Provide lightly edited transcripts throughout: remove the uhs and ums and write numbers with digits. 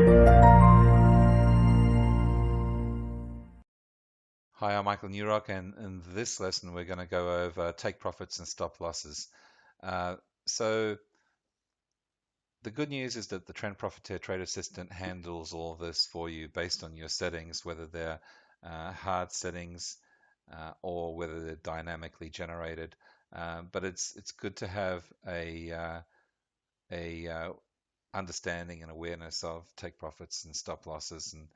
Hi, I'm Michael Newrock, and in this lesson we're going to go over take profits and stop losses. So the good news is that the Trend Profiteer Trade Assistant handles all of this for you based on your settings, whether they're hard settings or whether they're dynamically generated. But it's good to have a understanding and awareness of take profits and stop losses and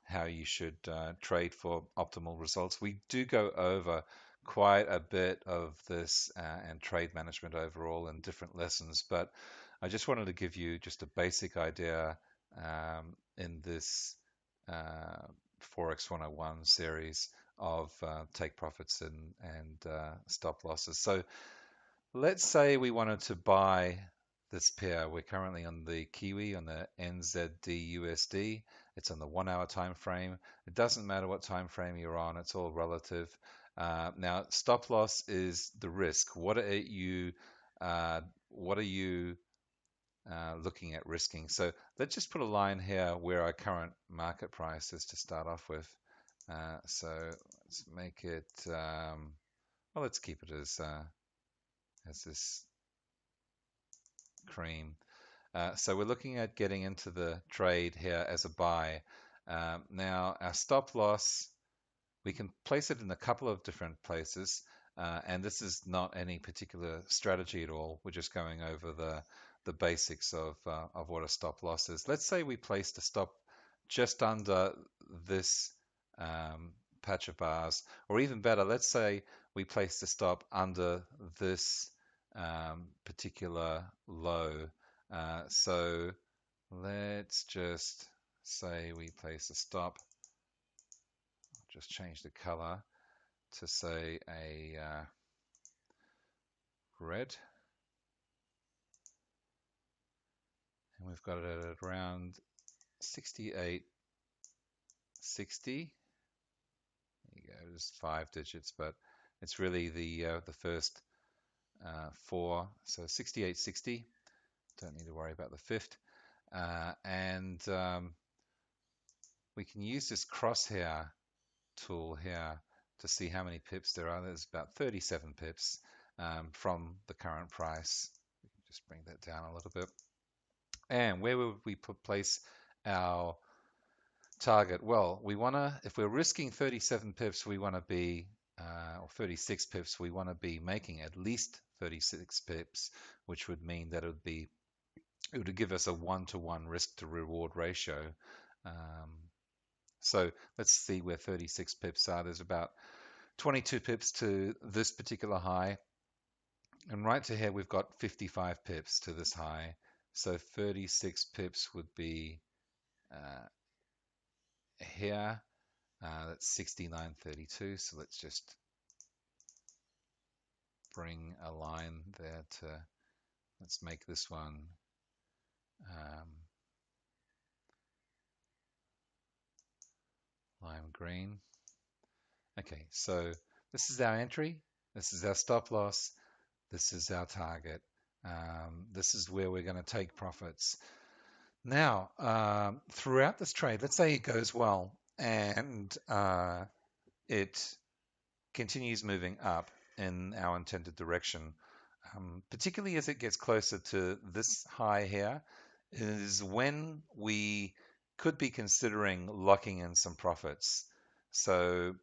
how you should trade for optimal results. We do go over quite a bit of this and trade management overall in different lessons, but I just wanted to give you just a basic idea in this Forex 101 series of take profits and stop losses. So let's say we wanted to buy this pair. We're currently on the Kiwi, on the NZD USD. It's on the 1 hour time frame. It doesn't matter what time frame you're on, it's all relative. Now, stop loss is the risk. What are you looking at risking? So let's just put a line here where our current market price is to start off with. So let's make it, well, let's keep it as this cream. So we're looking at getting into the trade here as a buy. Now our stop loss, we can place it in a couple of different places, and this is not any particular strategy at all. We're just going over the basics of what a stop loss is. Let's say we placed a stop just under this patch of bars, or even better, let's say we placed a stop under this particular low. So let's just say we place a stop. I'll just change the color to say a red. And we've got it at around 68.60. There you go, just 5 digits, but it's really the first 4. So 68.60. Don't need to worry about the fifth. And we can use this crosshair tool here to see how many pips there are. There's about 37 pips from the current price. We can just bring that down a little bit. And where would we place our target? Well, we want to, if we're risking 37 pips, we want to be, or 36 pips, we want to be making at least 36 pips, which would mean that it would give us a 1-to-1 risk to reward ratio. So let's see where 36 pips are. There's about 22 pips to this particular high. And right to here, we've got 55 pips to this high. So 36 pips would be here. That's 69.32. So let's just bring a line there to, let's make this one lime green. Okay, so this is our entry, this is our stop loss, this is our target. This is where we're going to take profits. Now, throughout this trade, let's say it goes well and it continues moving up in our intended direction, particularly as it gets closer to this high here, is when we could be considering locking in some profits. So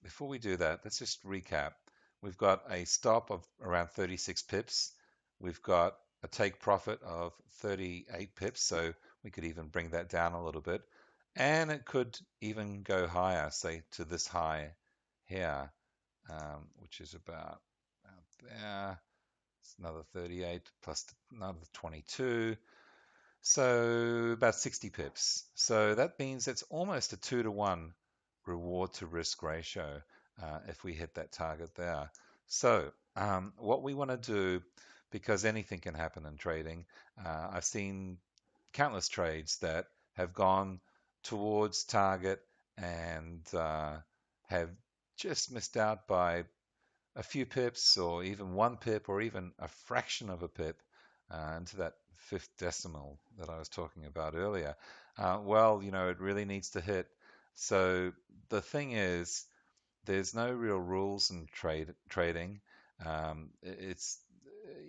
before we do that, let's just recap. We've got a stop of around 36 pips. We've got a take profit of 38 pips, so we could even bring that down a little bit. And it could even go higher, say to this high here, which is about there. It's another 38 plus another 22. So about 60 pips. So that means it's almost a 2-to-1 reward to risk ratio if we hit that target there. So what we want to do, because anything can happen in trading, I've seen countless trades that have gone towards target and have just missed out by a few pips or even 1 pip or even a fraction of a pip. into that fifth decimal that I was talking about earlier. Well, it really needs to hit. So the thing is, there's no real rules in trading. It's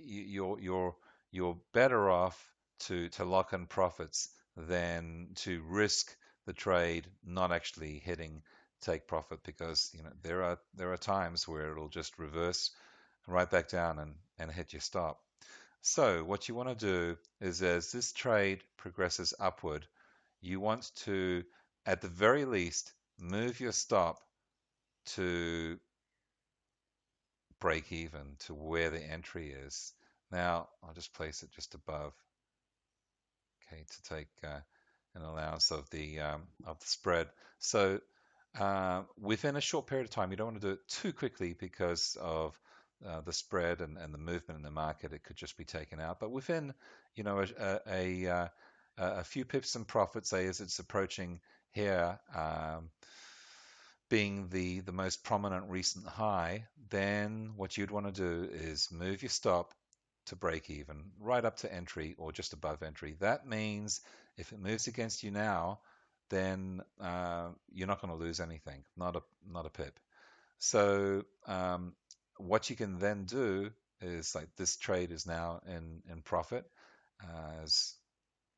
you're better off to lock in profits than to risk the trade not actually hitting take profit, because there are times where it'll just reverse right back down and hit your stop. So what you want to do is, as this trade progresses upward, you want to, at the very least, move your stop to break even, to where the entry is. Now, I'll just place it just above, okay, to take an allowance of the spread. So within a short period of time, you don't want to do it too quickly because of the spread and the movement in the market. It could just be taken out. But within, a few pips in profit, say as it's approaching here, being the most prominent recent high, then what you'd want to do is move your stop to break even, right up to entry or just above entry. That means if it moves against you now, then you're not going to lose anything, not a pip. So what you can then do is, like, this trade is now in profit, as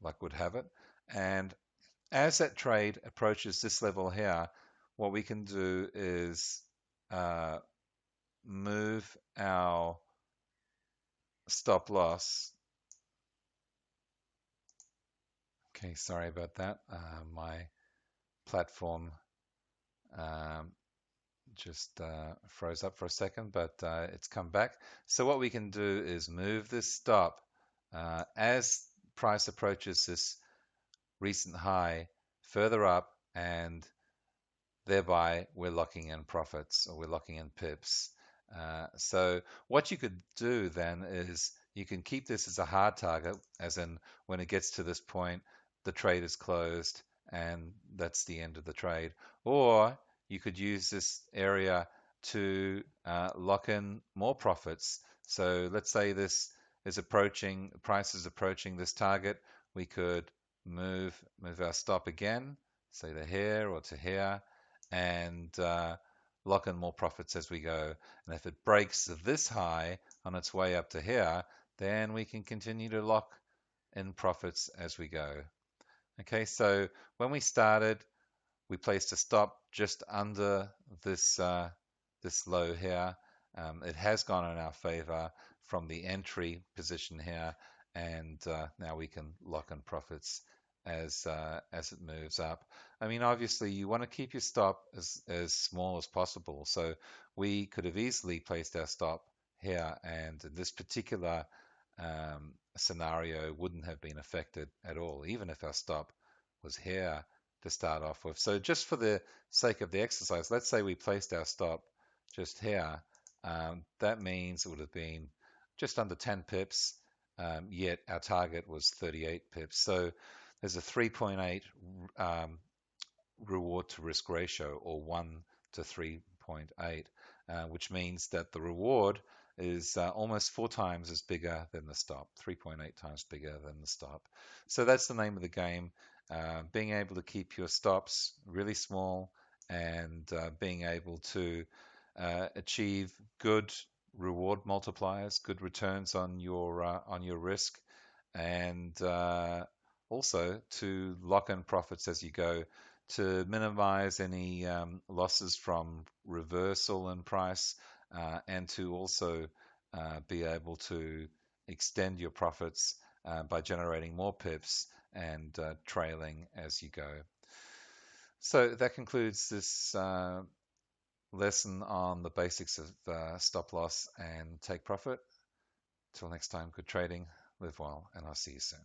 luck would have it, and as that trade approaches this level here, what we can do is move our stop loss. Okay, sorry about that. My platform just froze up for a second, but it's come back. So what we can do is move this stop as price approaches this recent high further up, and thereby we're locking in profits, or we're locking in pips. So what you could do then is you can keep this as a hard target, as in when it gets to this point, the trade is closed and that's the end of the trade. Or you could use this area to lock in more profits. So let's say this is approaching, price is approaching this target, we could move our stop again, say to here or to here, and lock in more profits as we go. And if it breaks this high on its way up to here, then we can continue to lock in profits as we go. Okay, so when we started, we placed a stop just under this this low here. It has gone in our favor from the entry position here, and now we can lock in profits as it moves up. I mean, obviously, you want to keep your stop as small as possible. So we could have easily placed our stop here, and in this particular scenario wouldn't have been affected at all, even if our stop was here to start off with. So just for the sake of the exercise, let's say we placed our stop just here. That means it would have been just under 10 pips, yet our target was 38 pips. So there's a 3.8 reward to risk ratio, or 1 to 3.8, which means that the reward is almost 4 times as bigger than the stop, 3.8 times bigger than the stop. So that's the name of the game. Being able to keep your stops really small, and being able to achieve good reward multipliers, good returns on your risk, and also to lock in profits as you go, to minimize any losses from reversal in price, and to also be able to extend your profits by generating more pips and trailing as you go. So that concludes this lesson on the basics of stop loss and take profit. Till next time, good trading, live well, and I'll see you soon.